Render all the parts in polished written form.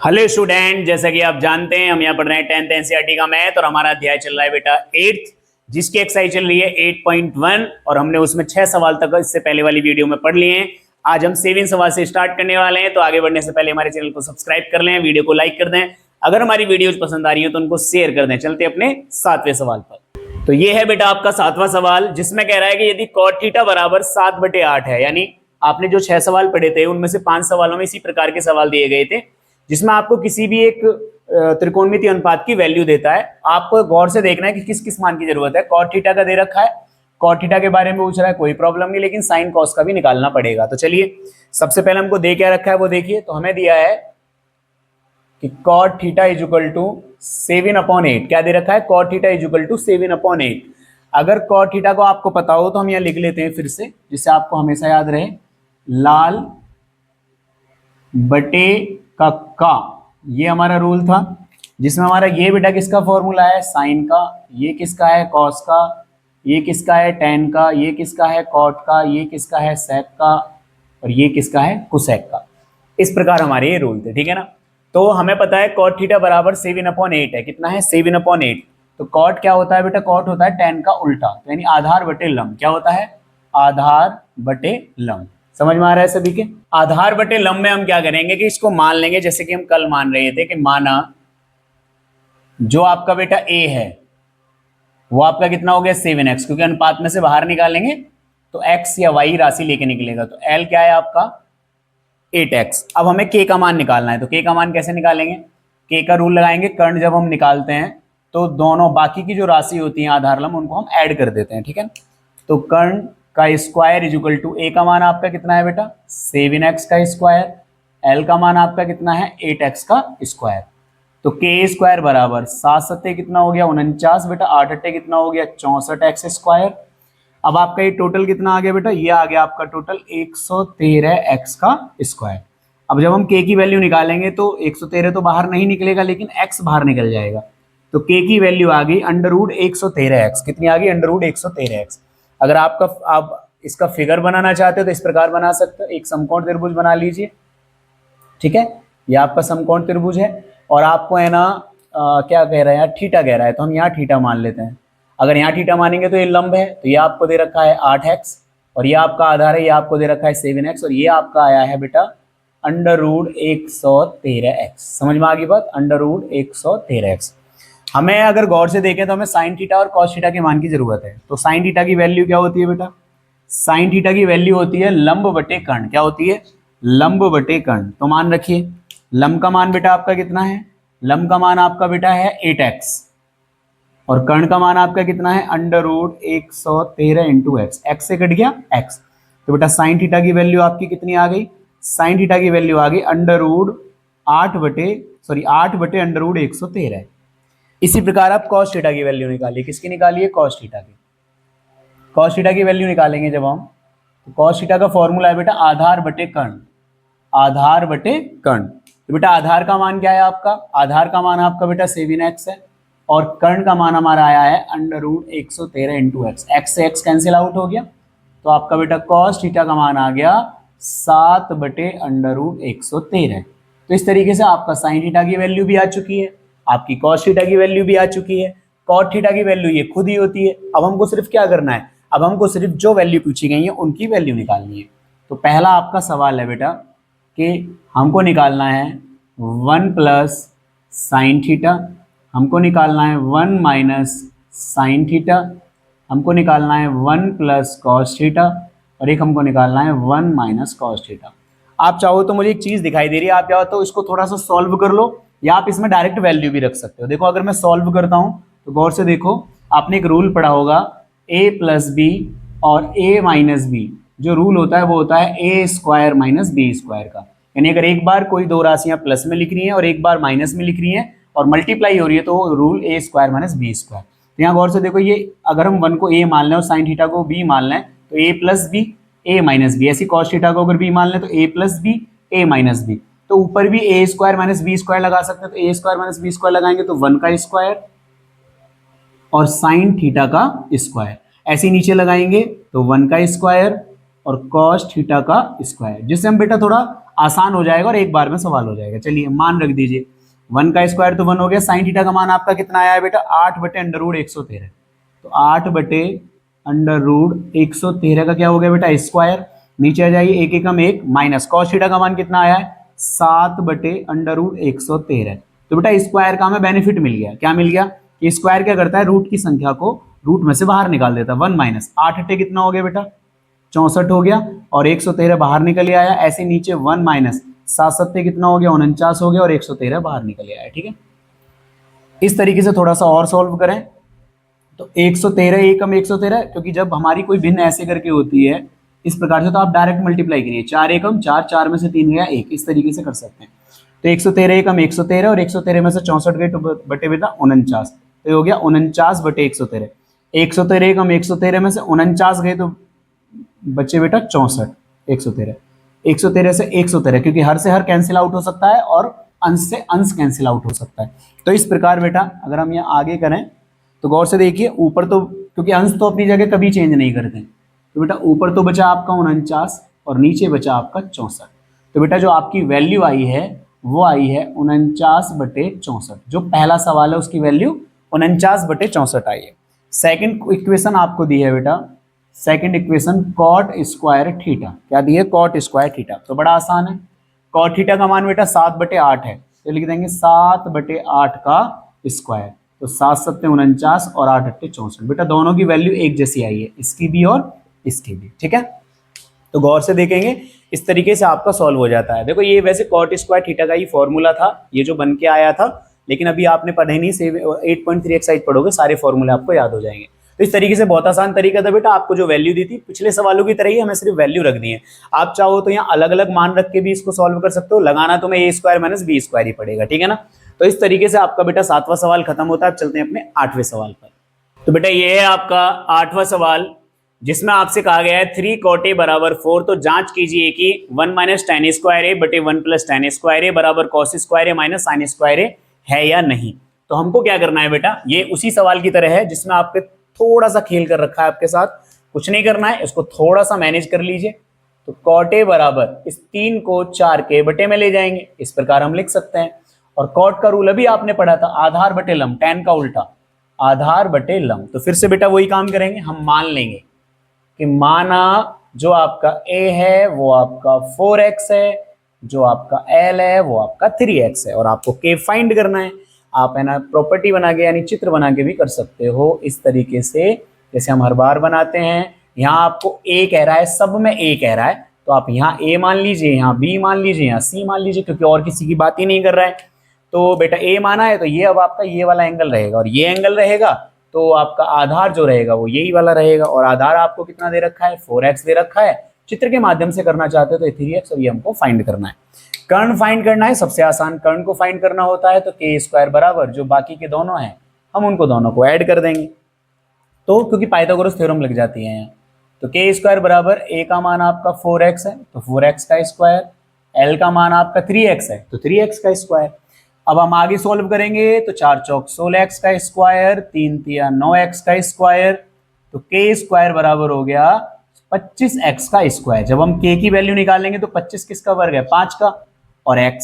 Hello student, जैसा कि आप जानते हैं हम यहाँ पढ़ रहे हैं 10th एनसीईआरटी का मैथ और हमारा अध्याय चल रहा है बेटा 8th, जिसकी एक्सरसाइज चल रही है 8.1 और हमने उसमें 6 सवाल तक इससे पहले वाली वीडियो में पढ़ लिए हैं। आज हम 7 सवाल से स्टार्ट करने वाले हैं, तो आगे बढ़ने से पहले हमारे चैनल को सब्सक्राइब कर लें, वीडियो को लाइक कर दें, अगर हमारी वीडियोज पसंद आ रही है तो उनको शेयर कर दें। चलते अपने 7वें सवाल पर। तो ये है बेटा आपका 7वां सवाल, जिसमें कह रहा है कि यदि cot थीटा बराबर 7/8 है, यानी आपने जो 6 सवाल पढ़े थे उनमें से 5 सवालों में इसी प्रकार के सवाल दिए गए थे, जिसमें आपको किसी भी एक त्रिकोणमितीय अनुपात की वैल्यू देता है। आपको गौर से देखना है कि किस किस मान की जरूरत है। cot थीटा का दे रखा है, cot थीटा के बारे में पूछ रहा है, कोई प्रॉब्लम नहीं, लेकिन sin cos का भी निकालना पड़ेगा। तो चलिए सबसे पहले हमको दे क्या रखा है वो देखिए। तो हमें दिया है कि cot theta is equal to 7/8। क्या दे रखा है? cot theta is equal to 7/8। अगर cot थीटा को आपको पता हो तो हम यहाँ लिख लेते हैं फिर से, जिससे आपको हमेशा याद रहे, लाल बटे का ये हमारा रूल था, जिसमें हमारा ये बेटा किसका फॉर्मूला है? साइन का। ये किसका है? कॉस का। ये किसका है? टेन का। ये किसका है? कॉट का। ये किसका है? सेक का। और ये किसका है? कुसेक का। इस प्रकार हमारे ये रूल थे, ठीक है ना। तो हमें पता है cot थीटा बराबर 7/8 है। कितना है? 7/8। तो cot क्या होता है बेटा? cot होता है tan का उल्टा, तो यानी आधार बटे लंब। क्या होता है? आधार बटे लंब। समझ में आ रहा है सभी के? आधार बटे लंब में हम क्या करेंगे कि इसको मान लेंगे, जैसे कि हम कल मान रहे थे कि माना जो आपका बेटा a है वो आपका कितना हो गया? 7x, क्योंकि अनुपात में से बाहर निकालेंगे तो x या y राशि लेके निकलेगा। तो l क्या है आपका? 8x। अब हमें k का मान निकालना है, तो k का मान कैसे निकालेंगे? k का रूल लगाएंगे, कर्ण जब हम निकालते हैं तो दोनों बाकी की जो राशि होती है आधार लंब उनको हम ऐड कर देते हैं, ठीक है। तो कर्ण का square is equal to a का मान आपका कितना है बेटा? 7x का स्क्वायर। l का मान आपका कितना है? 8x का स्क्वायर। तो k स्क्वायर बराबर 7×7 कितना हो गया? 49 बेटा। 8×8 कितना हो गया? 64x square. अब आपका ये टोटल कितना आ गया बेटा? ये आ गया आपका टोटल 113x का स्क्वायर। अब जब हम k की वैल्यू निकालेंगे तो 113 तो बाहर नहीं निकलेगा, लेकिन x बाहर निकल जाएगा। तो k की वैल्यू आ गई √113x। कितनी आ गई? √113x। अगर आप इसका फिगर बनाना चाहते हो तो इस प्रकार बना सकते हो। एक समकोण त्रिभुज बना लीजिए, ठीक है। ये आपका समकोण त्रिभुज है और आपको है ना क्या कह रहा है यार? थीटा कह रहा है, तो हम यहाँ थीटा मान लेते हैं। अगर यहाँ थीटा मानेंगे तो ये लंब है, तो ये आपको दे रखा है 8x और ये आपका आधार है, ये आपको दे रखा है 7x और ये आपका आया है बेटा √113x। समझ में आ गई बात? √113x। हमें अगर गौर से देखें तो हमें साइन थीटा और कॉस थीटा के मान की जरूरत है। तो साइन थीटा की वैल्यू क्या होती है बेटा? साइन थीटा की वैल्यू होती है लंब बटे कर्ण। क्या होती है? लंब बटे कर्ण। तो मान रखिए लंब का मान बेटा आपका कितना है? लंब का मान आपका बेटा है 8x और कर्ण का मान आपका कितना है? √113 × x। x से कट गया x, तो बेटा साइन थीटा की वैल्यू आपकी कितनी आ गई? साइन थीटा की वैल्यू आ गई √8/√113। इसी प्रकार आप cos थीटा की वैल्यू निकालिए। किसकी निकालिए? cos थीटा की। cos थीटा की वैल्यू निकालेंगे जब हम, तो cos थीटा का फॉर्मूला है बेटा आधार बटे कर्ण। आधार बटे कर्ण। तो बेटा आधार का मान क्या है आपका? आधार का मान आपका बेटा 7x है और कर्ण का मान हमारा आया है √113 × x। x से x कैंसिल आउट हो गया, तो आपका बेटा cos थीटा का मान आ गया 7/√113। तो इस तरीके से आपका साइन थीटा की वैल्यू भी आ चुकी है, आपकी cos थीटा की वैल्यू भी आ चुकी है, cot थीटा की वैल्यू ये खुद ही होती है। अब हमको सिर्फ क्या करना है? अब हमको सिर्फ जो वैल्यू पूछी गई है उनकी वैल्यू निकालनी है। तो पहला आपका सवाल है बेटा कि हमको निकालना है 1 + साइन थीटा, हमको निकालना है 1 - साइन थीटा, हमको निकालना है 1 + cos थीटा और एक हमको निकालना है 1 - cos थीटा। आप चाहो तो मुझे एक चीज दिखाई दे रही है, आप चाहो तो इसको थोड़ा सा सॉल्व कर लो या आप इसमें डायरेक्ट वैल्यू भी रख सकते हो। देखो अगर मैं सॉल्व करता हूं तो गौर से देखो, आपने एक रूल पढ़ा होगा a + b और a - b। जो रूल होता है वो होता है a² - b² का। यानी अगर एक बार कोई दो राशियां प्लस में लिख रही हैं और एक बार माइनस में लिख रही हैं और मल्टीप्लाई हो रही है तो रूल a² - b²। यहाँ गौर से देखो, ये अगर हम 1 को a मान लें और साइन थीटा को b मान लें तो a + b a - b। ऐसी cos थीटा को अगर b मान लें तो a + b a - b। तो ऊपर भी a² - b² लगा सकते हैं, तो a² - b² लगाएंगे तो 1 का स्क्वायर और साइन थीटा का स्क्वायर। ऐसे नीचे लगाएंगे तो 1 का स्क्वायर और cos थीटा का स्क्वायर, जिससे हम बेटा थोड़ा आसान हो जाएगा और एक बार में सवाल हो जाएगा। चलिए मान रख दीजिए, 1 का स्क्वायर तो 1 हो गया, साइन थीटा का मान आपका कितना आया है बेटा 8/√113। तो 8/√113 का क्या हो गया बेटा स्क्वायर, नीचे आ जाइए एक एकम एक माइनस कॉस थीटा का मान कितना आया है 7/√113। तो बेटा स्क्वायर का हमें बेनिफिट मिल गया, क्या मिल गया कि स्क्वायर क्या करता है रूट की संख्या को रूट में से बाहर निकाल देता है। 1 माइनस 8 कितना हो गया बेटा 64 हो गया और 113 बाहर निकल आया। ऐसे नीचे 1 माइनस 7 कितना हो गया 49 हो गया और 113 बाहर निकल आया। ठीक है, इस तरीके से थोड़ा सा और सॉल्व करें तो 113 एकम 113, क्योंकि जब हमारी कोई भिन्न ऐसे करके होती है इस प्रकार से तो आप डायरेक्ट मल्टीप्लाई करिए, 4 एकम 4, 4 में से 3 गया 1, इस तरीके से कर सकते हैं। तो 113 एकम 113 और 113 में से 64 गए तो बटे बेटा 49, तो हो गया 49/113। 113 एकम 113 में से 49 गए तो बच्चे बेटा 64, 113 113 से 113, क्योंकि हर से हर कैंसिल आउट हो सकता है और अंश से अंश कैंसिल आउट हो सकता है। तो इस प्रकार बेटा अगर हम यहाँ आगे करें तो गौर से देखिए, ऊपर तो क्योंकि अंश तो अपनी जगह कभी चेंज नहीं करते, तो बेटा ऊपर तो बचा आपका 49 और नीचे बचा आपका 64। तो बेटा जो आपकी वैल्यू आई है वो आई है 49/64। जो पहला सवाल है उसकी वैल्यू 49/64 आई है। सेकंड इक्वेशन आपको दी है बेटा, second equation cot square theta, क्या दी है कॉट स्क्वायर थीटा। तो बड़ा आसान है, कॉट थीटा का मान बेटा 7/8 है, तो लिख देंगे 7/8 का स्क्वायर। तो 7 7 49 और 8 8 64। बेटा दोनों की वैल्यू एक जैसी आई है, इसकी भी और इसकी भी। ठीक है, तो गौर से देखेंगे इस तरीके से आपका सॉल्व हो जाता है। देखो ये वैसे कॉट स्क्वायर थीटा का ही फॉर्मूला था, ये जो बन के आया था, लेकिन अभी आपने पढ़े नहीं, 8.3 एक्सरसाइज पढ़ोगे सारे फॉर्मूले आपको याद हो जाएंगे। तो इस तरीके से बहुत आसान तरीका था बेटा, आपको जो वैल्यू दी थी पिछले सवालों की तरह ही हमें सिर्फ वैल्यू रख दी है। आप चाहो तो यहाँ अलग अलग मान रख के भी इसको सॉल्व कर सकते हो, लगाना तो मैं a square minus b square ही पड़ेगा। ठीक है ना, तो इस तरीके से आपका बेटा 7वां सवाल खत्म होता है। अब चलते हैं अपने 8वें सवाल पर। तो बेटा ये है आपका 8वां सवाल, जिसमें आपसे कहा गया है 3 cot a बराबर 4। तो जांच कीजिए कि 1 माइनस tan स्क्वायर ए बटे 1 प्लस tan स्क्वायर ए बराबर cos स्क्वायर ए माइनस साइन स्क्वायर ए है या नहीं। तो हमको क्या करना है बेटा, ये उसी सवाल की तरह है जिसमें आपके थोड़ा सा खेल कर रखा है आपके साथ, कुछ नहीं करना है, इसको थोड़ा सा मैनेज कर लीजिए। तो cot a बराबर इस 3 को 4 के बटे में ले जाएंगे, इस प्रकार हम लिख सकते हैं। और cot का रूल अभी आपने पढ़ा था, आधार बटे लंब, tan का उल्टा आधार बटे लंब। तो फिर से बेटा वही काम करेंगे, हम मान लेंगे कि माना जो आपका a है वो आपका 4x है, जो आपका l है वो आपका 3x है, और आपको k फाइंड करना है। आप है ना प्रॉपर्टी बना के यानी चित्र बना के भी कर सकते हो इस तरीके से, जैसे हम हर बार बनाते हैं। यहाँ आपको a कह रहा है, सब में a कह रहा है, तो आप यहाँ a मान लीजिए, यहाँ b मान लीजिए, यहाँ c मान लीजिए, क्योंकि और किसी की बात ही नहीं कर रहा है। तो बेटा a माना है तो ये अब आपका ये वाला एंगल रहेगा और ये एंगल रहेगा, तो आपका आधार जो रहेगा वो यही वाला रहेगा। और आधार आपको कितना दे रखा है 4x दे रखा है, चित्र के माध्यम से करना चाहते हो तो 3x, और ये हमको फाइंड करना है। कर्ण फाइंड करना है, सबसे आसान कर्ण को फाइंड करना होता है। तो k स्क्वायर बराबर जो बाकी के दोनों हैं हम उनको दोनों को ऐड कर देंगे, तो क्योंकि पाइथागोरस थ्योरम लग जाती है यहाँ। तो k स्क्वायर बराबर a का मान आपका 4x है तो 4x का स्क्वायर, l का मान आपका 3x है तो 3x का स्क्वायर। अब हम आगे सोल्व करेंगे तो 4 चौक 16x का स्क्वायर, 3 तिया 9x का स्क्वायर, तो k स्क्वायर बराबर हो गया 25x का स्क्वायर। जब हम k की वैल्यू निकालेंगे तो 25 किसका वर्ग है 5 का, और x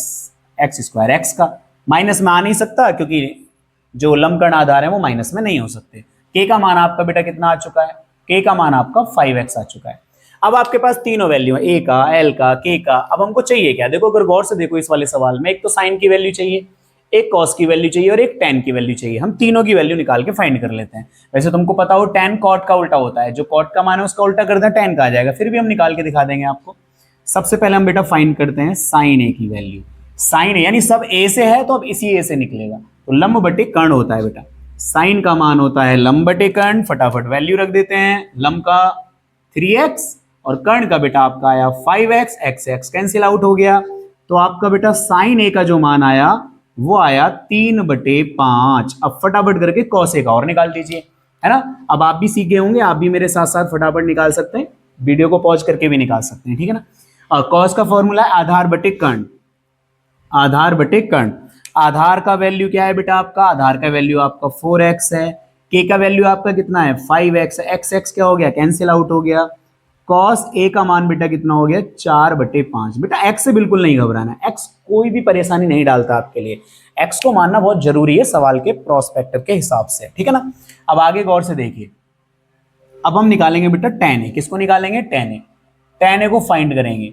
स्क्वायर x का। माइनस में आ नहीं सकता क्योंकि जो लंबकर्ण आधार है वो माइनस में नहीं हो सकते। k का मान आपका बेटा कितना आ चुका है, k का मान आपका 5x आ चुका है। अब आपके पास तीनों वैल्यू है, a का, l का, k का। अब हमको चाहिए क्या, देखो अगर गौर से देखो इस वाले सवाल में, एक तो साइन की वैल्यू चाहिए, एक कॉस की वैल्यू चाहिए और एक tan की वैल्यू चाहिए। हम तीनों की वैल्यू निकाल के फाइंड कर लेते हैं। वैसे तुमको पता हो tan cot का उल्टा होता है, जो cot का मान है उसका उल्टा करते हैं tan का आ जाएगा, फिर भी हम निकाल के दिखा देंगे आपको। सबसे पहले हम बेटा फाइंड करते हैं साइन a की वैल्यू। साइन a यानी सब a से है तो अब इसी a से निकलेगा, तो लंब बटे कर्ण होता है बेटा। साइन का मान होता है लंब बटे कर्ण, फटाफट वैल्यू रख देते हैं। लंब का 3x और कर्ण का बेटा आपका आया 5x, x कैंसिल आउट हो गया, तो आपका बेटा साइन a का जो मान आया वो आया 3/5। अब फटाफट करके कॉस a का और निकाल दीजिए, है ना। अब आप भी सीख गए होंगे, आप भी मेरे साथ साथ फटाफट निकाल सकते हैं, वीडियो को पॉज करके भी निकाल सकते हैं, ठीक है ना। और कॉस का फॉर्मूला है आधार बटे कर्ण, आधार बटे कर्ण। आधार का वैल्यू क्या है बेटा आपका, आधार का वैल्यू आपका 4x है, k का वैल्यू आपका कितना है 5x है, x क्या हो गया कैंसिल आउट हो गया, कॉस ए का मान बेटा कितना हो गया 4/5। बेटा एक्स से बिल्कुल नहीं घबराना, एक्स कोई भी परेशानी नहीं डालता आपके लिए, एक्स को मानना बहुत जरूरी है सवाल के प्रोस्पेक्टर के हिसाब से, ठीक है ना। अब आगे गौर से देखिए, अब हम निकालेंगे बेटा tan a। किसको निकालेंगे? tan a को फाइंड करेंगे।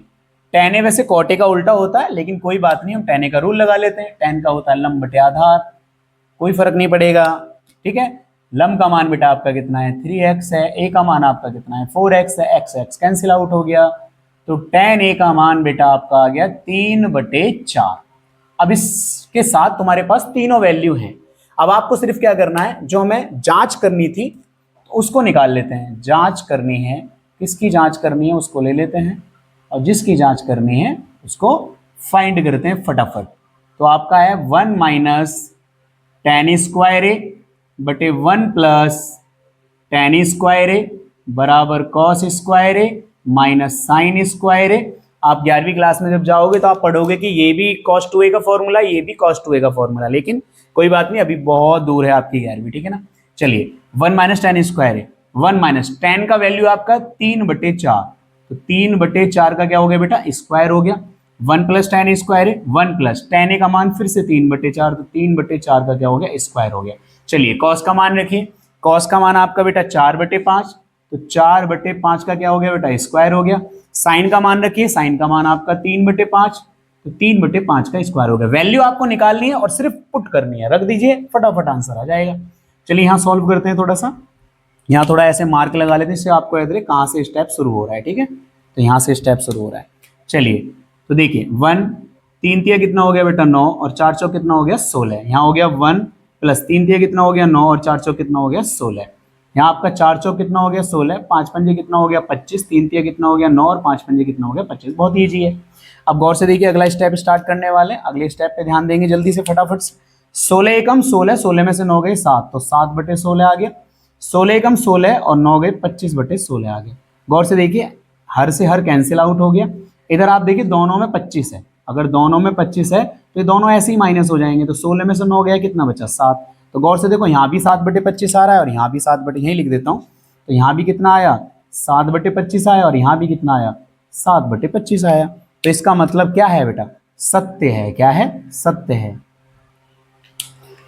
tan a वैसे cot a का उल्टा होता है, लेकिन कोई बात नहीं, हम tan a का रूल लगा लेते हैं। tan का होता है लंब बटे आधार, कोई फर्क नहीं पड़ेगा, ठीक है। लंब का मान बेटा आपका कितना है 3x है, a का मान आपका कितना है 4x है, x कैंसिल आउट हो गया, तो tan a का मान बेटा आपका आ गया 3/4। अब इसके साथ तुम्हारे पास तीनों वैल्यू हैं। अब आपको सिर्फ क्या करना है, जो हमें जांच करनी थी तो उसको निकाल लेते हैं। जांच करनी है, किसकी जांच करनी है उसको ले लेते हैं, और जिसकी जांच करनी है उसको फाइंड करते हैं फटाफट। तो आपका है 1 माइनस tan स्क्वायर ए बटे 1 प्लस tan स्क्वायर ए बराबर कॉस स्क्वायर ए माइनस साइन स्क्वायर ए। आप 11वीं क्लास में जब जाओगे तो आप पढ़ोगे कि ये भी cos 2a का फॉर्मूला, ये भी cos 2a का फॉर्मूला, लेकिन कोई बात नहीं, अभी बहुत दूर है आपकी 11वीं, ठीक है ना। चलिए 1 माइनस tan स्क्वायर है, 1 माइनस tan का वैल्यू आपका 3/4, तो 3/4 का क्या हो गया बेटा स्क्वायर हो गया। 1 प्लस tan स्क्वायर है, 1 प्लस tan a का मान फिर से 3/4, तो 3/4 का क्या हो गया स्क्वायर हो गया। चलिए cos का मान रखिए, cos का मान आपका बेटा 4/5, तो 4/5 का क्या हो गया बेटा स्क्वायर हो गया। साइन का मान रखिए, साइन का मान आपका 3/5, तो 3/5 का स्क्वायर हो गया। वैल्यू आपको निकालनी है और सिर्फ पुट करनी है, रख दीजिए फटाफट आंसर आ जाएगा। चलिए यहाँ सॉल्व करते हैं थोड़ा सा, यहाँ थोड़ा ऐसे मार्क लगा लेते हैं, इससे आपको याद रहे कहाँ से स्टेप शुरू हो रहा है, ठीक है। तो यहाँ से स्टेप शुरू हो रहा है। चलिए तो देखिए 1 3 तिया कितना हो गया बेटा 9, और 4 चौक कितना हो गया 16। यहाँ हो गया 1 प्लस 3 तिया कितना हो गया 9, और 4 चौक कितना हो गया 16। यहाँ आपका 4 चौक कितना हो गया 16, 5 पंजे कितना हो गया 25, 3 तिया कितना हो गया 9, और 5 पंजे कितना हो गया 25। बहुत ईजी है। अब गौर से देखिए अगला स्टेप स्टार्ट करने वाले, अगले स्टेप पे ध्यान देंगे जल्दी से फटाफट से। 16 एकम 16, 16 में से 9 गए 7, तो 7/16 आ गया। 16 एकम 16 और 9 गए 25/16 आ गया। गौर से देखिए हर से हर कैंसिल आउट हो गया। इधर आप देखिए दोनों में 25 है, अगर दोनों में 25 है तो ये दोनों ऐसे ही माइनस हो जाएंगे, तो 16 में से 9 गया कितना बचा 7। तो गौर से देखो यहाँ भी 7/25 आ रहा है, और यहाँ भी 7 यहीं लिख देता हूँ, तो यहाँ भी कितना आया 7/25 आया, और यहाँ भी कितना आया 7/25 आया। तो इसका मतलब क्या है बेटा सत्य है। क्या है? सत्य है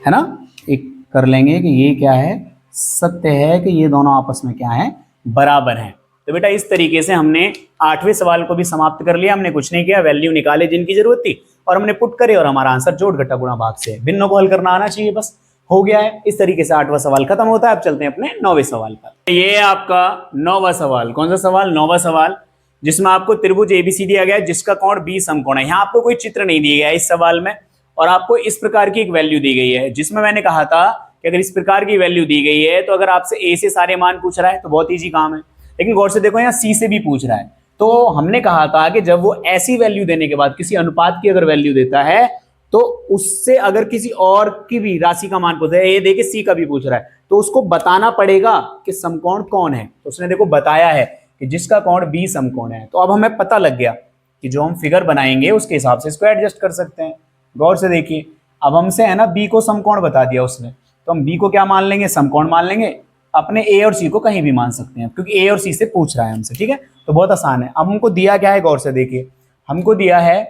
ना। एक कर लेंगे कि ये क्या है, सत्य है कि ये दोनों आपस में क्या है बराबर हैं। तो बेटा इस तरीके से हमने 8वें सवाल को भी समाप्त कर लिया। हमने कुछ नहीं किया, वैल्यू निकाले जिनकी जरूरत थी और हमने पुट करे, और हमारा आंसर जोड़ घटा गुणा भाग से भिन्नों को हल करना आना चाहिए, बस हो गया है। इस तरीके से 8वां सवाल खत्म होता है। अब चलते हैं अपने 9वें सवाल पर। ये आपका 9वां सवाल, कौन सा सवाल 9वां सवाल, जिसमें आपको त्रिभुज एबीसी दिया गया है जिसका कोण 20 समकोण है। यहाँ आपको कोई चित्र नहीं दिया गया है इस सवाल में, और आपको इस प्रकार की एक वैल्यू दी गई है, जिसमें मैंने कहा था कि अगर इस प्रकार की वैल्यू दी गई है तो अगर आपसे ए से सारे मान पूछ रहा है तो बहुत ईजी काम है, लेकिन गौर से देखो यहाँ सी से भी पूछ रहा है। तो हमने कहा था कि जब वो ऐसी वैल्यू देने के बाद किसी अनुपात की अगर वैल्यू देता है तो उससे अगर किसी और की भी राशि का मान पूछ रहा है, ये देखिए सी का भी पूछ रहा है, तो उसको बताना पड़ेगा कि समकोण कौन है। तो उसने देखो बताया है कि जिसका कोण 20 समकोण है। तो अब हमें पता लग गया कि जो हम फिगर बनाएंगे उसके हिसाब से इसको एडजस्ट कर सकते हैं। गौर से देखिए अब हमसे है ना बी को समकोण बता दिया उसने, तो हम बी को क्या मान लेंगे समकोण मान लेंगे। अपने ए और सी को कहीं भी मान सकते हैं क्योंकि ए और सी से पूछ रहा है हमसे, ठीक है। तो बहुत आसान है। अब हमको दिया क्या है, गौर से देखिए हमको दिया है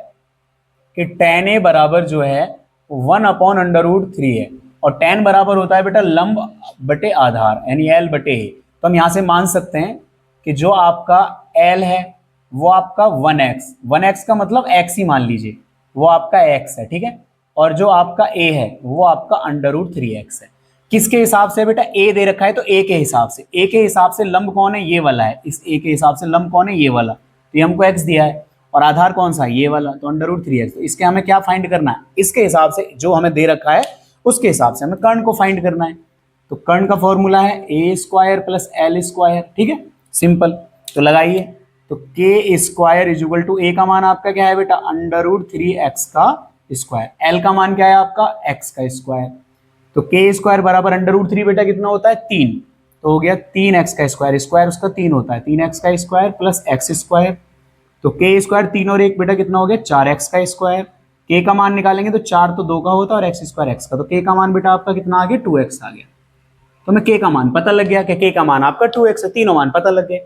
कि tan a बराबर जो है 1/√3 है, और tan बराबर होता है बेटा लंब बटे आधार यानी l बटे a। तो हम यहाँ से मान सकते हैं कि जो आपका l है वो आपका 1x का मतलब x ही मान लीजिए, वो आपका x है, ठीक है। और जो आपका a है वो आपका √3x है। किसके हिसाब से बेटा, a दे रखा है तो a के हिसाब से, a के हिसाब से लंब कौन है ये वाला है, इस a के हिसाब से लंब कौन है ये वाला, तो ये हमको x दिया है, और आधार कौन सा है ये वाला, तो √3x। तो इसके हमें क्या फाइंड करना है, इसके हिसाब से जो हमें दे रखा है उसके हिसाब से हमें कर्ण को फाइंड करना है। तो कर्ण का फॉर्मूला है a² + l², ठीक है सिंपल। तो लगाइए, तो k² = a का मान आपका क्या है बेटा √3x का स्क्वायर, l का मान क्या है आपका x का स्क्वायर। तो k² बराबर √3 बेटा कितना होता है 3, तो हो गया 3x का स्क्वायर, स्क्वायर उसका 3 होता है, 3x का स्क्वायर प्लस x²। तो k² 3 और 1 बेटा कितना हो गया 4x का स्क्वायर। k का मान निकालेंगे तो 4 तो 2 का होता है और x² x का, तो k का मान बेटा आपका कितना आ गया 2x आ गया। तो हमें k का मान पता लग गया कि k का मान आपका 2x है, तीनों मान पता लग गए।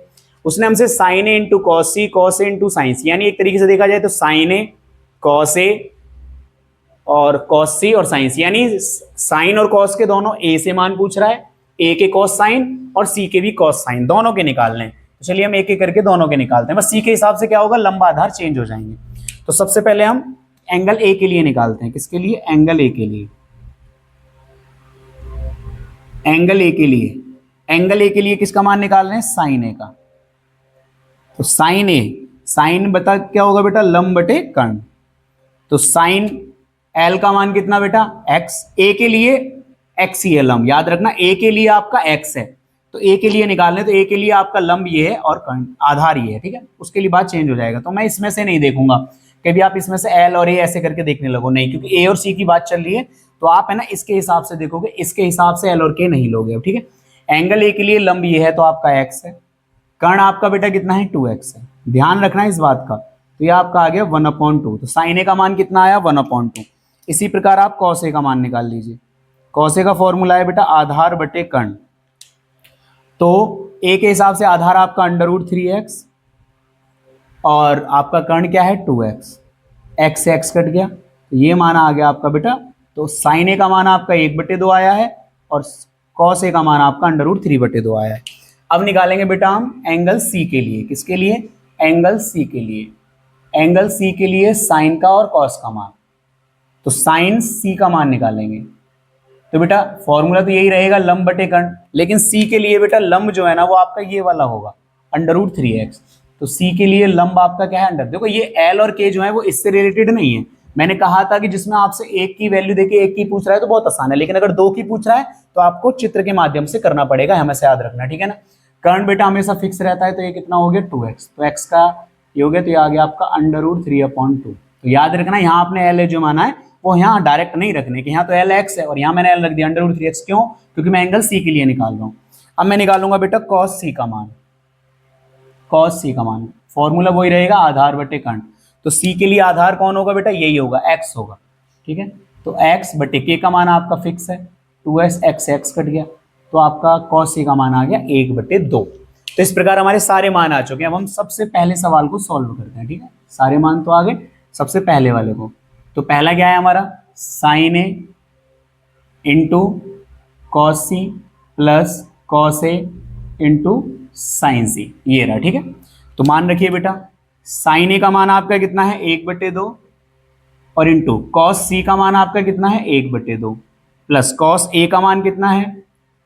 उसने हमसे sign A into cos C, cos A into sine सी, यानी एक तरीके से देखा जाए तो साइन ए, कॉस ए और कॉस सी और साइन सी, यानी साइन और कॉस के दोनों ए से मान पूछ रहा है, ए के कॉस साइन और सी के भी कॉस साइन, दोनों के निकालने हैं। तो चलिए हम एक एक करके दोनों के निकालते हैं। बस सी के हिसाब से क्या होगा, लंबा आधार चेंज हो जाएंगे। तो सबसे पहले हम एंगल ए के लिए निकालते हैं। किसके लिए, एंगल ए के लिए। एंगल ए के लिए, एंगल ए के लिए किसका मान निकाल रहे हैं, साइन ए का। तो साइन ए, साइन बता क्या होगा बेटा, लंब बटे कर्ण। तो साइन एल का मान कितना बेटा, एक्स। ए के लिए एक्स ही है लंब, याद रखना ए के लिए आपका एक्स है, तो ए के लिए निकालने, तो ए के लिए आपका लंब ये है और कर्ण आधार ये है, ठीक है। उसके लिए बात चेंज हो जाएगा। तो मैं इसमें से नहीं देखूंगा, कभी आप इसमें से एल और ए ऐसे करके देखने लगो, नहीं, क्योंकि ए और सी की बात चल रही है, तो आप है ना इसके हिसाब से देखोगे, इसके हिसाब से एल और के नहीं लोगे, ठीक है। एंगल ए के लिए लंब ये है तो आपका एक्स है, कर्ण आपका बेटा कितना है, 2x है, ध्यान रखना है इस बात का। तो ये आपका आ गया 1/2। तो साइन ए का मान कितना आया, 1/2। इसी प्रकार आप कॉस ए का मान निकाल लीजिए। कॉस ए का फॉर्मूला है बेटा आधार बटे कर्ण। तो ए के हिसाब से आधार आपका √3x और आपका कर्ण क्या है, 2x। x से x कट गया, तो ये मान आ गया आपका बेटा। तो साइन ए का मान आपका 1/2 आया है और कॉस ए का मान आपका √3/2 आया है। अब निकालेंगे बेटा हम एंगल सी के लिए। किसके लिए, एंगल सी के लिए। एंगल सी के लिए साइन का और कॉस का मान। तो साइन सी का मान निकालेंगे। तो बेटा फॉर्मूला तो यही रहेगा, लंब बटे कर्ण, लेकिन सी के लिए बेटा लंब जो है ना वो आपका ये वाला होगा, √3x। तो सी के लिए लंब आपका क्या है, अंडर। देखो ये एल और के जो है वो इससे रिलेटेड नहीं है। मैंने कहा था कि जिसमें आपसे एक की वैल्यू देके एक की पूछ रहा है तो बहुत आसान है, लेकिन अगर दो की पूछ रहा है तो आपको चित्र के माध्यम से करना पड़ेगा, हमेशा याद रखना, ठीक है ना। कर्ण बेटा हमेशा फिक्स रहता है, तो ये कितना हो गया, 2x। तो x का ये हो गया, तो ये आ गया आपका √3/2। तो याद रखना यहाँ आपने एल जो माना है वो यहाँ डायरेक्ट नहीं रखने के, यहाँ तो एल एक्स है और यहाँ मैंने एल रख दिया √3x। क्यों, क्योंकि मैं एंगल सी के लिए निकाल रहा हूँ। अब मैं निकालूंगा बेटा कॉस सी का मान। कॉस सी का मान फॉर्मूला वही रहेगा, आधार बटे कर्ण। तो सी के लिए आधार कौन होगा बेटा, यही होगा, एक्स होगा, ठीक है। तो एक्स बटे के का मान आपका फिक्स है, 2s, x कट गया, तो आपका कॉस सी का मान आ गया 1/2। तो इस प्रकार हमारे सारे मान आ चुके हैं। अब हम सबसे पहले सवाल को सॉल्व करते हैं, ठीक है। सारे मान तो आ गए, सबसे पहले वाले को। तो पहला क्या है हमारा, sine A into cos C plus cos A into sine C, ये रहा, ठीक है। तो मान रखिए बेटा, साइन ए का मान आपका कितना है, 1/2 और इंटू कॉस सी का मान आपका कितना है, 1/2 प्लस कॉस ए का मान कितना है,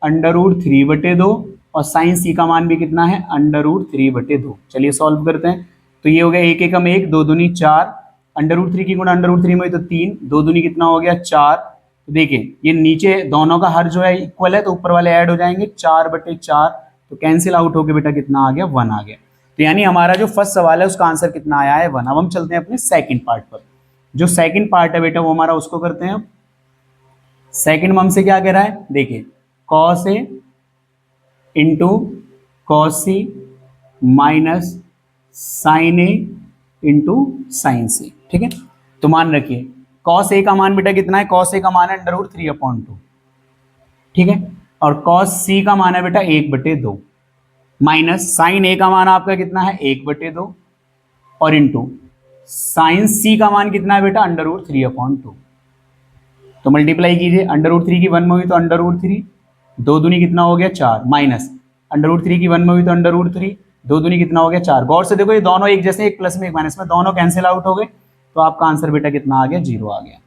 √3/2 और साइन सी का मान भी कितना है, √3/2। चलिए सॉल्व करते हैं। तो ये हो गया 1 एकम 1, 2 दूनी 4, √3 की गुणा √3 में तो 3, 2 दूनी कितना हो गया, 4। तो देखिए ये नीचे दोनों का हर जो है इक्वल है, तो ऊपर वाले ऐड हो जाएंगे, 4/4, तो कैंसिल आउट होके बेटा कितना आ गया, 1 आ गया। तो यानी हमारा जो फर्स्ट सवाल है उसका आंसर कितना आया है, 1। अब हम चलते हैं अपने सेकंड पार्ट पर। जो सेकंड पार्ट है बेटा वो हमारा, उसको करते हैं। सेकंड में हमसे क्या कह रहा है, देखिए cos A into cos C minus sign A into sine सी, ठीक है। तो मान रखिए कॉस ए का मान बेटा कितना है, कॉस ए का मान है √3/2, ठीक है। और कॉस सी का मान है बेटा 1/2 माइनस साइन ए का मान आपका कितना है, 1/2 और इंटू साइन सी का मान कितना है बेटा, √3/2। तो मल्टीप्लाई कीजिए, √3 की 1 में हुई तो √3, 2 दूनी कितना हो गया, 4, माइनस √3 की 1 में हुई तो √3, 2 दूनी कितना हो गया, 4। गौर से देखो ये दोनों एक जैसे, एक प्लस में एक माइनस में, दोनों कैंसिल आउट हो गए, तो आपका आंसर बेटा कितना आ गया, 0 आ गया।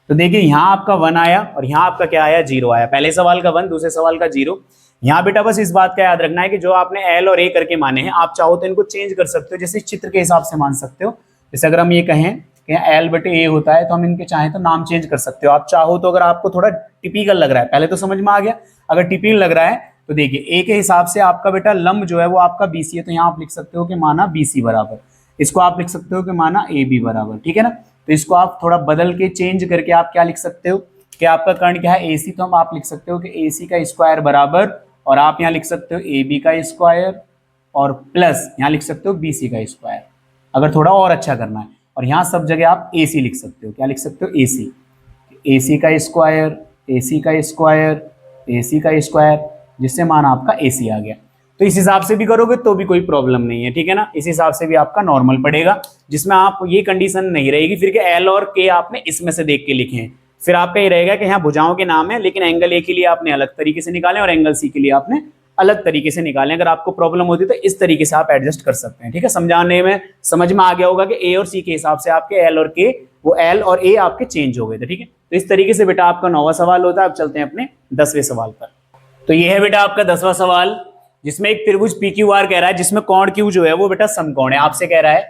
तो देखिए यहाँ आपका 1 आया और यहाँ आपका क्या आया, 0 आया। पहले सवाल का 1, दूसरे सवाल का 0। यहाँ बेटा बस इस बात का याद रखना है कि जो आपने एल और ए करके माने हैं, आप चाहो तो इनको चेंज कर सकते हो, जैसे चित्र के हिसाब से मान सकते हो। जैसे अगर हम ये कहें कि एल बटे ए होता है, तो हम इनके चाहें तो नाम चेंज कर सकते हो। आप चाहो तो, अगर आपको थोड़ा टिपिकल लग रहा है, पहले तो समझ में आ गया, अगर टिपिकल लग रहा है तो देखिए ए के हिसाब से आपका बेटा लंब जो है वो आपका बीसी है, तो यहाँ आप लिख सकते हो कि माना बीसी बराबर, इसको आप लिख सकते हो कि माना ए बी बराबर, ठीक है ना। तो इसको आप थोड़ा बदल के चेंज करके आप क्या लिख सकते हो कि आपका कर्ण क्या है, ए सी, तो हम आप लिख सकते हो कि ए सी का स्क्वायर बराबर, और आप यहाँ लिख सकते हो ए बी का स्क्वायर और प्लस यहाँ लिख सकते हो बी सी का स्क्वायर, अगर थोड़ा और अच्छा करना है। और यहाँ सब जगह आप ए सी लिख सकते हो, क्या लिख सकते हो, ए सी, ए सी का स्क्वायर, ए सी का स्क्वायर, ए सी का स्क्वायर, जिससे मान आपका ए सी आ गया। तो इस हिसाब से भी करोगे तो भी कोई प्रॉब्लम नहीं है, ठीक है ना। इस हिसाब से भी आपका नॉर्मल पड़ेगा, जिसमें आप ये कंडीशन नहीं रहेगी फिर के एल और के आपने इसमें से देख के लिखे हैं। फिर आपका ये रहेगा कि यहाँ भुजाओं के नाम है, लेकिन एंगल ए के लिए आपने अलग तरीके से निकाले और एंगल सी के लिए आपने अलग तरीके से निकाले। अगर आपको प्रॉब्लम होती है तो इस तरीके से आप एडजस्ट कर सकते हैं, ठीक है। समझाने में समझ में आ गया होगा कि ए और सी के हिसाब से आपके एल और के, वो एल और ए आपके चेंज हो गए थे, ठीक है। तो इस तरीके से बेटा आपका 9वां सवाल होता है। अब चलते हैं अपने 10वें सवाल पर। तो ये है बेटा आपका 10वां सवाल, जिसमें एक त्रिभुज पी क्यू आर कह रहा है, जिसमें कोण क्यू जो है वो बेटा समकोण है। आपसे कह रहा है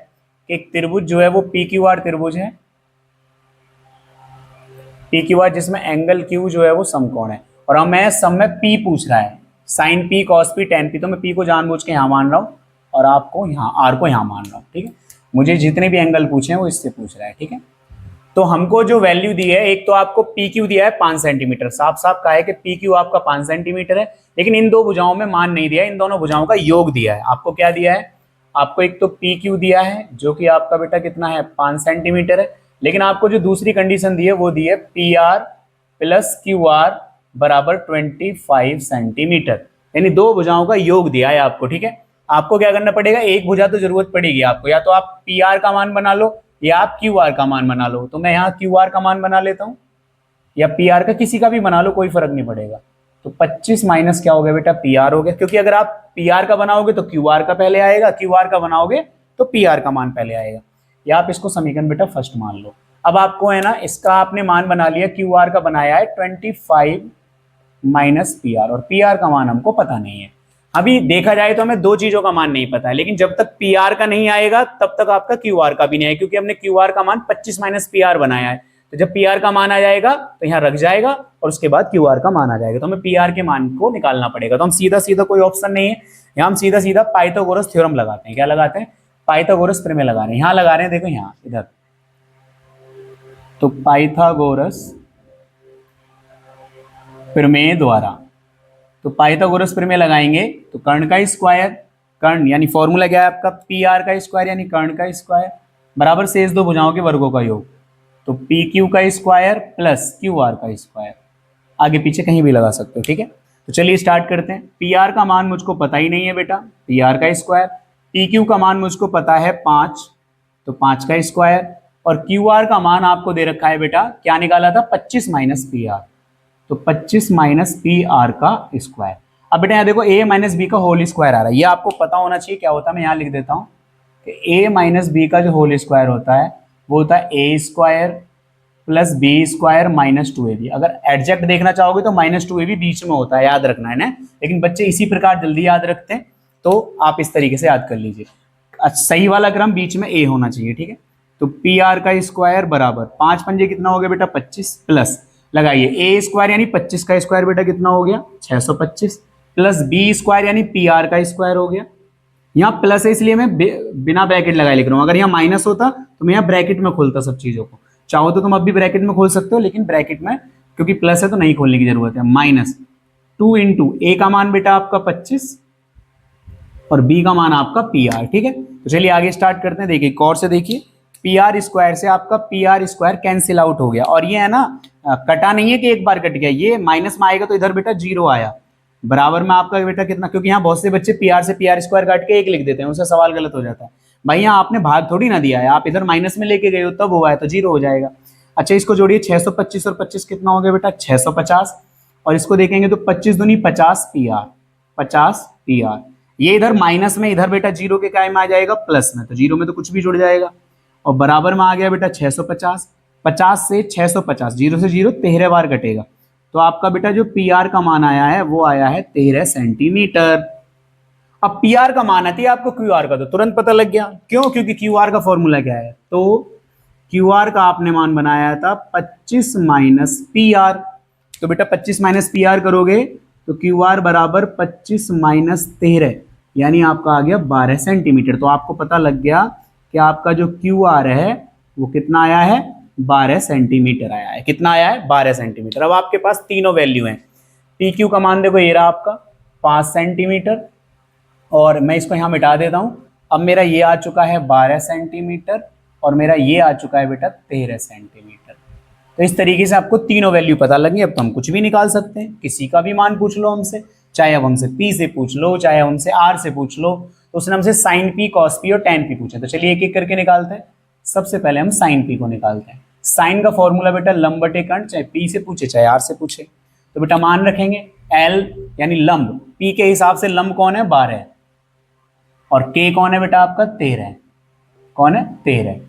कि एक त्रिभुज जो है वो पी क्यू आर त्रिभुज है, पी क्यू आर, जिसमें एंगल क्यू जो है वो समकोण है। और हमें सम में पी पूछ रहा है, sine P, cos P, tan P. तो मैं पी को जानबूझ के यहाँ मान रहा हूँ और आपको यहाँ आर को यहाँ मान रहा हूँ, ठीक है। मुझे जितने भी एंगल पूछे हैं वो इससे पूछ रहा है, ठीक है। तो हमको जो वैल्यू दी है, एक तो आपको पी क्यू दिया है 5 सेंटीमीटर, साफ साफ कहा है कि पी क्यू आपका 5 सेंटीमीटर है। लेकिन इन दो भुजाओं में मान नहीं दिया है, इन दोनों भुजाओं का योग दिया है। आपको क्या दिया है, आपको एक तो पी क्यू दिया है जो कि आपका बेटा कितना है 5 सेंटीमीटर है। लेकिन आपको जो दूसरी कंडीशन दी है वो दी है P R plus Q R बराबर 25 सेंटीमीटर, यानी दो भुजाओं का योग दिया है आपको, ठीक है। आपको क्या करना पड़ेगा, एक भुजा तो जरूरत पड़ेगी आपको, या तो आप पी आर का मान बना लो या आप क्यू आर का मान बना लो। तो मैं यहाँ क्यू आर का मान बना लेता हूँ, या पी आर का किसी का भी बना लो, कोई फर्क नहीं पड़ेगा। तो 25 माइनस क्या हो गया बेटा, पी आर हो गया, क्योंकि अगर आप पी आर का बनाओगे तो क्यू आर का पहले आएगा, क्यू आर का बनाओगे तो पी आर का मान पहले आएगा। या आप इसको समीकरण बेटा फर्स्ट मान लो। अब आपको है ना, इसका आपने मान बना लिया, क्यू आर का बनाया है 25 माइनस पी आर, और पी आर का मान हमको पता नहीं है। अभी देखा जाए तो हमें दो चीजों का मान नहीं पता है, लेकिन जब तक पी आर का नहीं आएगा तब तक आपका क्यू आर का भी नहीं आएगा, क्योंकि हमने क्यू आर का मान 25 माइनस पी आर बनाया है। तो जब पी आर का मान आ जाएगा तो यहाँ रख जाएगा और उसके बाद क्यू आर का मान आ जाएगा। तो हमें पी आर के मान को निकालना पड़ेगा। तो हम सीधा सीधा, कोई ऑप्शन नहीं है यहाँ, हम सीधा सीधा पाइथागोरस थ्योरम लगाते हैं। क्या लगाते हैं, पाइथागोरस प्रमेय लगा रहे हैं। यहाँ लगा रहे हैं, देखो यहाँ इधर, तो पाइथागोरस प्रमेय द्वारा, तो पाइथागोरस प्रमेय लगाएंगे तो कर्ण का स्क्वायर, कर्ण यानी फॉर्मूला क्या है आपका, पी आर का स्क्वायर यानी कर्ण का स्क्वायर बराबर शेष दो भुजाओं के वर्गों का योग, तो पी क्यू का स्क्वायर प्लस क्यू आर का स्क्वायर। आगे पीछे कहीं भी लगा सकते हो, ठीक है। तो चलिए स्टार्ट करते हैं। पी आर का मान मुझको पता ही नहीं है बेटा, पी आर का स्क्वायर। पी क्यू का मान मुझको पता है 5, तो 5 का स्क्वायर। और क्यू आर का मान आपको दे रखा है बेटा, क्या निकाला था, 25 माइनस पी आर, तो 25 माइनस पी आर का स्क्वायर। अब बेटा यहाँ देखो a माइनस बी का होल स्क्वायर आ रहा है, ये आपको पता होना चाहिए क्या होता है। मैं यहाँ लिख देता हूँ कि a माइनस बी का जो होल स्क्वायर होता है वो होता है a square plus B square minus 2ab। अगर एडजेक्ट देखना चाहोगे तो माइनस 2ab बीच में होता है, याद रखना है ना। लेकिन बच्चे इसी प्रकार जल्दी याद रखते हैं, तो आप इस तरीके से याद कर लीजिए। सही वाला क्रम बीच में a होना चाहिए, ठीक है। तो पी आर का स्क्वायर बराबर 5 पंजे कितना हो गया बेटा 25, प्लस लगाइए ए स्क्वायर यानी 25 का स्क्वायर बेटा कितना हो गया 625, प्लस बी स्क्वायर यानी पी आर का स्क्वायर हो गया। यहाँ प्लस है इसलिए मैं बिना ब्रैकेट लगाए लिख रहा हूँ, अगर यहाँ माइनस होता तो मैं यहाँ ब्रैकेट में खोलता सब चीजों को। चाहो तो तुम अब भी ब्रैकेट में खोल सकते हो, लेकिन ब्रैकेट में क्योंकि प्लस है तो नहीं खोलने की जरूरत है। माइनस 2 इंटू ए का मान बेटा आपका 25 और बी का मान आपका पी आर, ठीक है। तो चलिए आगे स्टार्ट करते हैं। देखिए गौर से देखिए, पी आर स्क्वायर से आपका P R square cancel out हो गया, और ये है ना कटा नहीं है कि एक बार कट गया, ये माइनस में आएगा तो इधर बेटा 0 आया, बराबर में आपका बेटा कितना, क्योंकि यहाँ बहुत से बच्चे पी आर से पी आर स्क्वायर काट के 1 लिख देते हैं, उससे सवाल गलत हो जाता है। भाई यहाँ आपने भाग थोड़ी ना दिया है, आप इधर माइनस में लेके गए हो तब हुआ है, तो 0 हो जाएगा। अच्छा इसको जोड़िए, 625 और 25 कितना हो गया बेटा 650, और इसको देखेंगे तो 25 दूनी 50 पी आर, 50 पी आर। ये इधर माइनस में, इधर बेटा 0 के क्या में आ जाएगा प्लस में, तो 0 में तो कुछ भी जुड़ जाएगा, और बराबर में आ गया बेटा 650। 50 से 650, 0 से 0 13 बार कटेगा, तो आपका बेटा जो पी आर का मान आया है वो आया है 13 सेंटीमीटर। अब पी आर का मान आती है आपको क्यू आर का, तो तुरंत पता लग गया, क्यों, क्योंकि क्यू आर का फॉर्मूला क्या है, तो क्यू आर का आपने मान बनाया था 25 माइनस पी आर। तो बेटा 25 माइनस पी आर करोगे तो क्यू आर बराबर 25 माइनस 13, यानी आपका आ गया 12 सेंटीमीटर। तो आपको पता लग गया कि आपका जो क्यू आर है वो कितना आया है 12 सेंटीमीटर आया है। कितना आया है 12 सेंटीमीटर। अब आपके पास तीनों वैल्यू हैं। पी क्यू का मान देखो ये रहा आपका 5 सेंटीमीटर, और मैं इसको यहाँ मिटा देता हूँ। अब मेरा ये आ चुका है 12 सेंटीमीटर और मेरा ये आ चुका है बेटा 13 सेंटीमीटर। तो इस तरीके से आपको तीनों वैल्यू पता लगी। अब तो हम कुछ भी निकाल सकते हैं, किसी का भी मान पूछ लो हमसे, चाहे अब हमसे पी से पूछ लो, चाहे हमसे आर से पूछ लो, तो उसने हमसे साइन पी, कॉस पी और टेन पी पूछे। तो चलिए एक एक करके निकालते हैं। सबसे पहले हम साइन पी को निकालते हैं। साइन का फॉर्मूला बेटा लंब बटे कर्ण, चाहे पी से पूछे चाहे आर से पूछे। तो बेटा मान रखेंगे एल यानी लंब, पी के हिसाब से लंब कौन है 12, और के कौन है बेटा आपका 13, कौन है 13।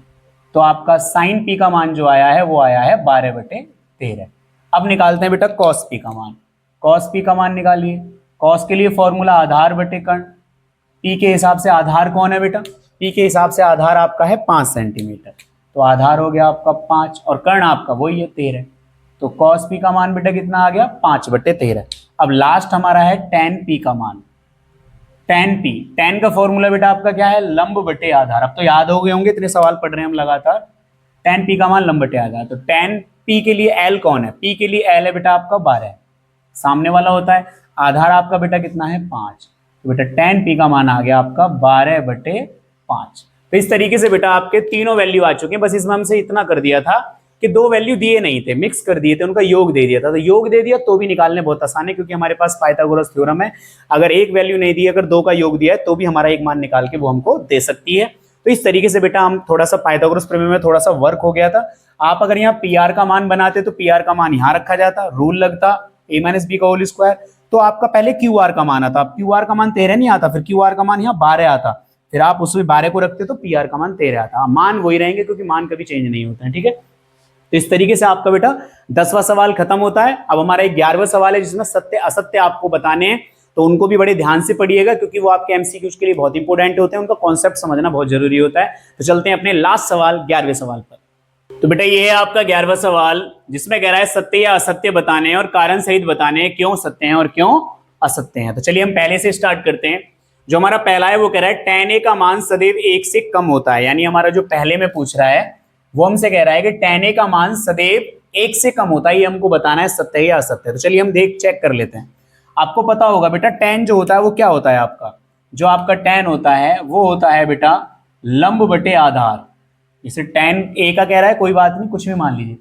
तो आपका साइन पी का मान जो आया है वो आया है 12/13। अब निकालते हैं बेटा कॉस पी का मान। कॉस पी का मान निकालिए। कॉस के लिए फॉर्मूला आधार बटे कर्ण। पी के हिसाब से आधार कौन है बेटा, पी के हिसाब से आधार आपका है 5 सेंटीमीटर, तो आधार हो गया आपका 5 और कर्ण आपका वही है 13। तो कॉस पी का मान बेटा कितना आ गया 5/13। अब लास्ट हमारा है टेन पी का मान। टेन पी, टेन का फॉर्मूला बेटा आपका क्या है लंब बटे आधार। अब तो याद हो गए होंगे, इतने सवाल पढ़ रहे हैं हम लगातार। टेन पी का मान लंब बटे आधार। तो टेन पी के लिए एल कौन है, पी के लिए एल है बेटा आपका 12, सामने वाला होता है। आधार आपका बेटा कितना है 5, तो बेटा टेन पी का मान आ गया आपका 12/5। तो इस तरीके से बेटा आपके तीनों वैल्यू आ चुके हैं। बस इसमें हमसे इतना कर दिया था कि दो वैल्यू दिए नहीं थे, मिक्स कर दिए थे, उनका योग दे दिया था। तो योग दे दिया तो भी निकालने बहुत आसान है, क्योंकि हमारे पास पाइथागोरस थ्योरम है। अगर एक वैल्यू नहीं दी, अगर दो का योग दिया है तो भी हमारा एक मान निकाल के वो हमको दे सकती है। तो इस तरीके से बेटा हम थोड़ा सा पाइथागोरस प्रमेय में थोड़ा सा वर्क हो गया था। आप अगर यहाँ पी आर का मान बनाते तो पी आर का मान यहाँ रखा जाता, रूल लगता a माइनस बी का होल स्क्वायर, तो आपका पहले क्यू आर का मान आता। क्यू आर का मान 13 नहीं आता, फिर क्यू आर का मान यहाँ 12 आता, फिर आप उसमें 12 को रखते तो पी आर का मान 13 आता। मान वही रहेंगे क्योंकि मान कभी चेंज नहीं होता है, ठीक है। तो इस तरीके से आपका बेटा 10वां सवाल खत्म होता है। अब हमारा 11वां सवाल है जिसमें सत्य असत्य आपको बताने हैं, तो उनको भी बड़े ध्यान से पढ़िएगा क्योंकि वो आपके एमसीक्यूज के लिए बहुत इंपॉर्टेंट होते हैं, उनका कॉन्सेप्ट समझना बहुत जरूरी होता है। तो चलते हैं अपने लास्ट सवाल 11वें सवाल पर। तो बेटा ये है आपका 11वां सवाल, जिसमें कह रहा है सत्य या असत्य बताने और कारण सहित बताने हैं क्यों सत्य हैं और क्यों असत्य हैं। तो चलिए हम पहले से स्टार्ट करते हैं। जो हमारा पहला है वो कह रहा है tan a का मान सदैव 1 से कम होता है। यानी हमारा जो पहले में पूछ रहा है वो हमसे कह रहा है कि tan a का मान सदैव 1 से कम होता है, ये हमको बताना है सत्य या असत्य। तो चलिए हम चेक कर लेते हैं। आपको पता होगा बेटा tan जो होता है वो क्या होता है आपका, जो आपका tan होता है वो होता है बेटा लंब बटे आधार। इसे tan a का कह रहा है, कोई बात नहीं, कुछ भी मान लीजिए,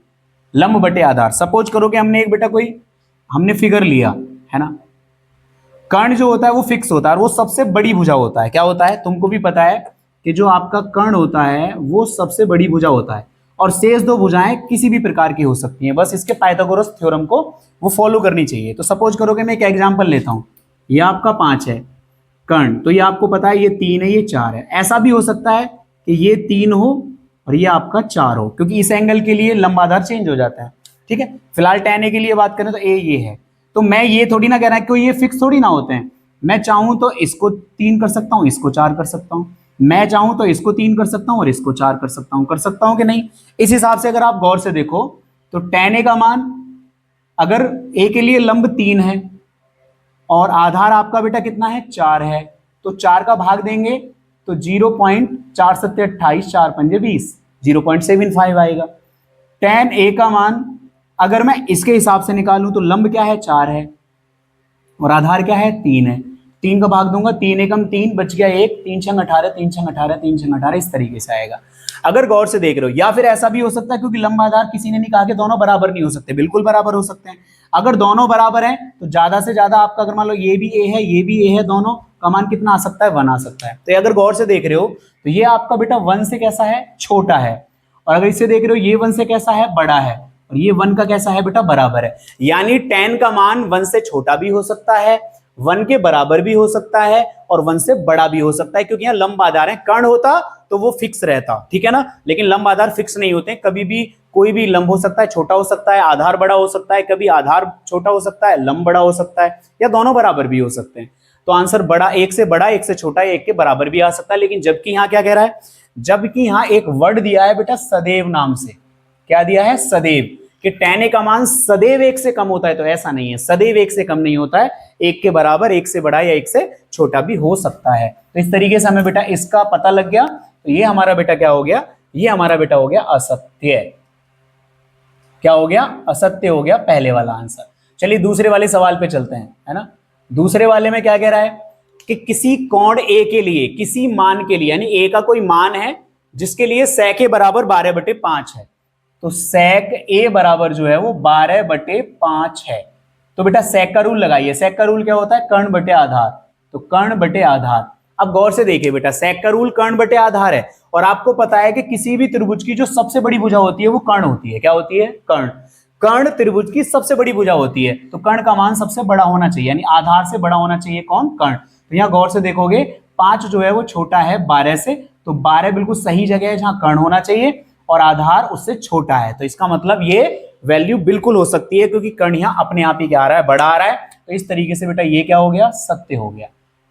लंब बटे आधार। सपोज करो कि हमने एक बेटा कोई हमने फिगर लिया है ना, कर्ण जो होता है वो फिक्स होता है और वो सबसे बड़ी भुजा होता है। क्या होता है, तुमको भी पता है कि जो आपका कर्ण होता है वो सबसे बड़ी भुजा होता है, और शेष दो भुजाएं किसी भी प्रकार की हो सकती हैं, बस इसके पाइथागोरस थ्योरम को वो फॉलो करनी चाहिए। तो सपोज करो कि मैं एक एग्जांपल लेता हूं, ये आपका 5 है कर्ण, तो ये आपको पता है ये 3 है, ये 4 है। ऐसा भी हो सकता है कि ये 3 हो और ये आपका 4 हो, क्योंकि इस एंगल के लिए लंबाधार चेंज हो जाता है, ठीक है। फिलहाल tan a के लिए बात करें तो a ये है, तो मैं ये थोड़ी ना कह रहा कि ये फिक्स थोड़ी ना होते हैं। मैं चाहूं तो इसको 3 कर सकता हूं, इसको 4 कर सकता हूं, मैं चाहूं तो इसको 3 कर सकता हूं और इसको 4 कर सकता हूं कि नहीं। इस हिसाब से अगर आप गौर से देखो तो tan a का मान अगर a के लिए लंब 3 है और आधार आपका बेटा कितना है 4 है, तो 4 का भाग देंगे तो 0.4 सत्ते 28, 4 पंजे 20, 0.75 आएगा। tan a का मान अगर मैं इसके हिसाब से निकालूं तो लंब क्या है 4 है और आधार क्या है 3 है, 3 का भाग दूंगा 3 एकम 3, बच गया 1, 3 छंग 18, 3 छंग 18, 3 छंग 18, इस तरीके से आएगा अगर गौर से देख रहे हो। या फिर ऐसा भी हो सकता है, क्योंकि लंब आधार किसी ने नहीं कहा कि दोनों बराबर नहीं हो सकते, बिल्कुल बराबर हो सकते हैं। अगर दोनों बराबर हैं तो ज्यादा से ज्यादा आपका अगर मान लो ये भी a है ये भी a है, दोनों का मान कितना आ सकता है 1 आ सकता है। तो अगर गौर से देख रहे हो तो ये आपका बेटा 1 से कैसा है छोटा है, और अगर इससे देख रहे हो ये 1 से कैसा है बड़ा है, और ये 1 का कैसा है बेटा बराबर है। यानी tan का मान 1 से छोटा भी हो सकता है, 1 के बराबर भी हो सकता है और 1 से बड़ा भी हो सकता है, क्योंकि यहाँ लंब आधार है। कर्ण होता तो वो फिक्स रहता, ठीक है ना, लेकिन लंब आधार फिक्स नहीं होते, कभी भी कोई भी लंब हो सकता है, छोटा हो सकता है, आधार बड़ा हो सकता है, कभी आधार छोटा हो सकता है लंब बड़ा हो सकता है, या दोनों बराबर भी हो सकते हैं। तो आंसर बड़ा, एक से बड़ा, एक से छोटा, एक के बराबर भी आ सकता है। लेकिन जबकि यहाँ क्या कह रहा है, जबकि यहाँ एक वर्ड दिया है बेटा सदैव नाम से, क्या दिया है सदैव, कि tan a का मान सदैव 1 से कम होता है। तो ऐसा नहीं है, सदैव 1 से कम नहीं होता है, 1 के बराबर, 1 से बड़ा या 1 से छोटा भी हो सकता है। तो इस तरीके से हमें बेटा इसका पता लग गया। तो ये हमारा बेटा क्या हो गया, ये हमारा बेटा हो गया असत्य। क्या हो गया, असत्य हो गया पहले वाला आंसर। चलिए दूसरे वाले सवाल पे चलते हैं, है ना। दूसरे वाले में क्या कह रहा है कि किसी कोण a के लिए, किसी मान के लिए, यानी a का कोई मान है जिसके लिए sec a बराबर 12/5 है। तो sec a बराबर जो है वो 12/5 है। तो बेटा सेक का रूल लगाइए। सेक का रूल क्या होता है? कर्ण बटे आधार। तो कर्ण बटे आधार। अब गौर से देखिए बेटा, सेक का रूल कर्ण बटे आधार है, और आपको पता है कि किसी भी त्रिभुज की जो सबसे बड़ी भुजा होती है वो कर्ण होती है। क्या होती है? कर्ण। कर्ण त्रिभुज की सबसे बड़ी भुजा होती है, तो कर्ण का मान सबसे बड़ा होना चाहिए, यानी आधार से बड़ा होना चाहिए। कौन? कर्ण। तो यहाँ गौर से देखोगे 5 जो है वो छोटा है 12 से, तो 12 बिल्कुल सही जगह है जहां कर्ण होना चाहिए, और आधार उससे छोटा है। तो इसका मतलब ये वैल्यू बिल्कुल हो सकती है, क्योंकि कर्ण यहाँ अपने आप ही क्या आ रहा है? बड़ा आ रहा है। तो इस तरीके से बेटा ये क्या हो गया? सत्य हो गया,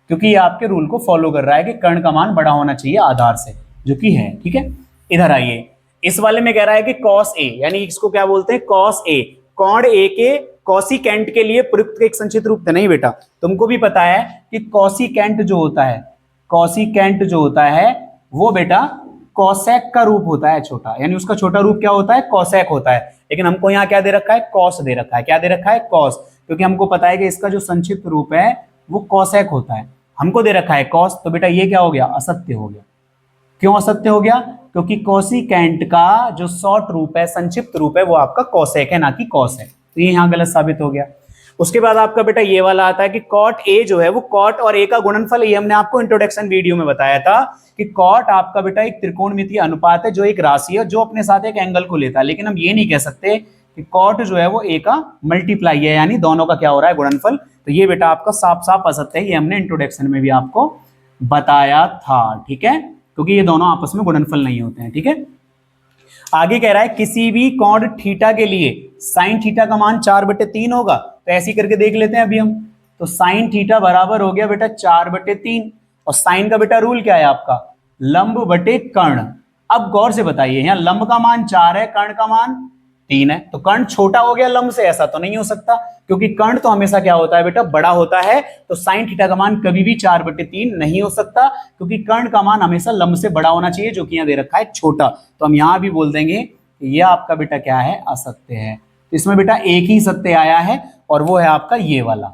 क्योंकि ये आपके रूल को फॉलो कर रहा है कि कर्ण का मान बड़ा होना चाहिए आधार से, जो कि है। ठीक है, इधर आइए। इस वाले में कह रहा है कि cos a, यानी इसको क्या बोलते हैं? cos a, कोण a के कोसिकेंट के लिए प्रयुक्त एक संक्षिप्त रूप। नहीं बेटा, तुमको भी पता है कि कोसिकेंट जो होता है, कोसिकेंट जो होता है वो बेटा कोसेक का रूप होता है छोटा, यानी उसका छोटा रूप क्या होता है? कोसेक होता है। लेकिन हमको यहाँ क्या दे रखा है? कॉस दे रखा है। क्या दे रखा है? कॉस, क्योंकि हमको पता है कि इसका जो संक्षिप्त रूप है वो कोसेक होता है। हमको दे रखा है कॉस, तो बेटा ये क्या हो गया? असत्य हो गया। क्यों असत्य हो गया? क्योंकि कोसिकेंट का जो शॉर्ट रूप है, संक्षिप्त रूप है, वो आपका कोसेक है, ना कि कॉस है। तो ये यहां गलत साबित हो गया। उसके बाद आपका बेटा ये वाला आता है कि कॉट ए जो है वो कॉट और ए का गुणनफल है। ये हमने आपको इंट्रोडक्शन वीडियो में बताया था कि कॉट आपका बेटा एक त्रिकोणमितीय अनुपात है, जो एक राशि है जो अपने साथ एक एंगल को लेता है। लेकिन हम ये नहीं कह सकते कि कॉट जो है वो ए का मल्टीप्लाई है, यानी दोनों का क्या हो रहा है? गुणनफल। तो ये बेटा आपका साफ साफ असत्य है, ये हमने इंट्रोडक्शन में भी आपको बताया था। ठीक है, क्योंकि ये दोनों आपस में गुणनफल नहीं होते हैं। ठीक है, आगे कह रहा है किसी भी कोण थीटा के लिए साइन थीटा का मान 4/3 होगा। तो ऐसे करके देख लेते हैं अभी हम। तो साइन थीटा बराबर हो गया बेटा 4/3, और साइन का बेटा रूल क्या है आपका? लंब बटे कर्ण। अब गौर से बताइए, यहाँ लंब का मान 4 है, कर्ण का मान 3 है, तो कर्ण छोटा हो गया लंब से? ऐसा तो नहीं हो सकता, क्योंकि कर्ण तो हमेशा क्या होता है बेटा? बड़ा होता है। तो साइन थीटा का मान कभी भी 4/3 नहीं हो सकता, क्योंकि कर्ण का मान हमेशा लंब से बड़ा होना चाहिए, जो कि यहाँ दे रखा है छोटा। तो हम यहां भी बोल देंगे कि यह आपका बेटा क्या है? असत्य है। तो इसमें बेटा एक ही सत्य आया है, और वो है आपका ये वाला,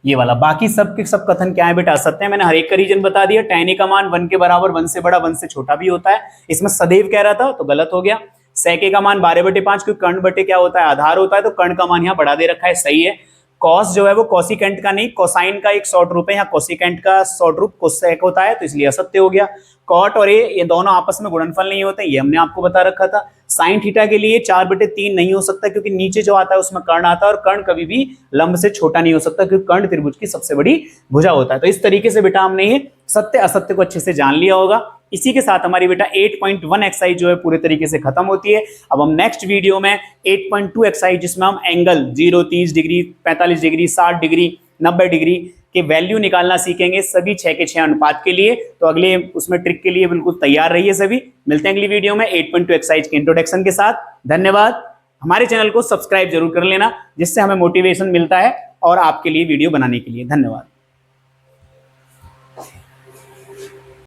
ये वाला। बाकी सब के सब कथन क्या है बेटा? असत्य है। मैंने हर एक का रीजन बता दिया। tan a का मान 1 के बराबर, 1 से बड़ा, 1 से छोटा भी होता है। इसमें सदैव कह रहा था तो गलत हो गया। sec a का मान 12/5, क्योंकि कर्ण बटे क्या होता है? आधार होता है, तो कर्ण का मान यहाँ बढ़ा दे रखा है, सही है। कॉस जो है वो कोसिकेंट का नहीं, कोसाइन का एक शॉर्ट रूप है। यहाँ कोसिकेंट का शॉर्ट रूप कोसेक होता है, तो इसलिए असत्य हो गया। कॉट और ये दोनों आपस में गुणनफल नहीं होते, ये हमने आपको बता रखा था। साइन थीटा के लिए 4/3 नहीं हो सकता, क्योंकि नीचे जो आता है उसमें कर्ण आता है, और कर्ण कभी भी लंब से छोटा नहीं हो सकता, क्योंकि कर्ण त्रिभुज की सबसे बड़ी भुजा होता है। तो इस तरीके से बेटा हमने ये सत्य असत्य को अच्छे से जान लिया होगा। इसी के साथ हमारी बेटा 8.1 एक्सरसाइज जो है पूरे तरीके से खत्म होती है। अब हम नेक्स्ट वीडियो में 8.2 एक्सरसाइज, जिसमें हम angle 0, 30 degree, 45 degree, 60 degree, 90 degree के वैल्यू निकालना सीखेंगे, सभी 6 के 6 अनुपात के लिए। तो अगले उसमें ट्रिक के लिए बिल्कुल तैयार रहिए सभी। मिलते हैं अगली वीडियो में 8.2 एक्सरसाइज के इंट्रोडक्शन के साथ। धन्यवाद। हमारे चैनल को सब्सक्राइब जरूर कर लेना, जिससे हमें मोटिवेशन मिलता है और आपके लिए वीडियो बनाने के लिए। धन्यवाद।